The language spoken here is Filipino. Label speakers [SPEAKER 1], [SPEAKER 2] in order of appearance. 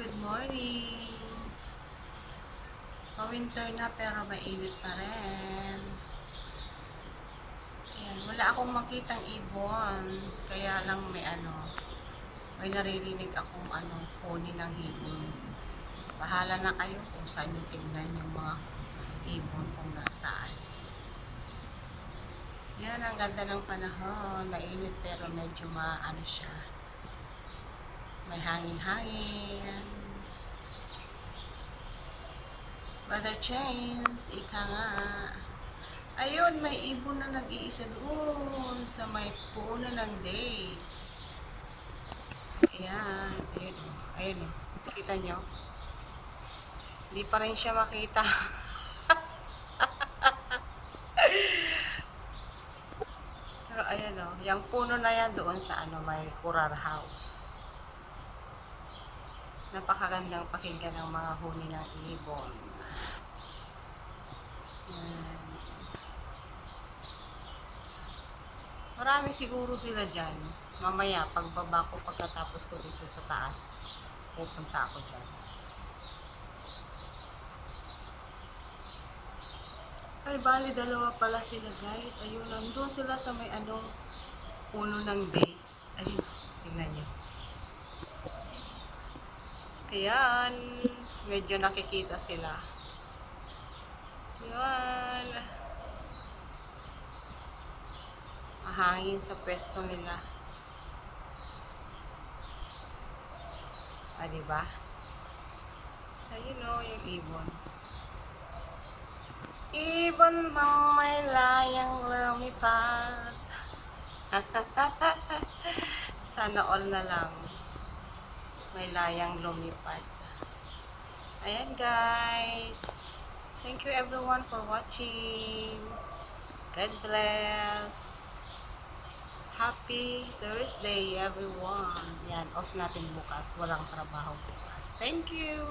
[SPEAKER 1] Good morning! Pa-winter na pero mainit pa rin. Ayan, wala akong makitang ibon. Kaya lang may naririnig akong huni ng ibon. Bahala na kayo kung saan nyo tingnan yung mga ibon kung nasaan. Yan, ang ganda ng panahon. Mainit pero medyo siya. May hangin-hangin. Weather change, ika nga. Ayun, may ibon na nag-iisa doon sa may puno ng dates. Ayan, ayun o. Ayun o. Kita nyo? Hindi pa rin siya makita. Pero ayan o, yung puno na yan doon sa may Kurar House. Napakagandang pakinggan ng mga huni ng ibon. Marami siguro sila dyan. Mamaya, pagbaba ko, pagkatapos ko dito sa taas, pupunta ako dyan. Ay, bali, dalawa pala sila, guys. Ayun, nandun sila sa may puno ng dates. Ayun, tingnan nyo. Ayan, medyo nakikita sila. Ayan. Mahangin sa pwesto nila. Ah, diba? Ayun o, yung ibon. Ibon bang may layang lumipad? Sana all na lang. May layang lumipad. Ayan guys. Thank you everyone for watching. God bless. Happy Thursday everyone. Yan, off natin bukas. Walang trabaho bukas. Thank you.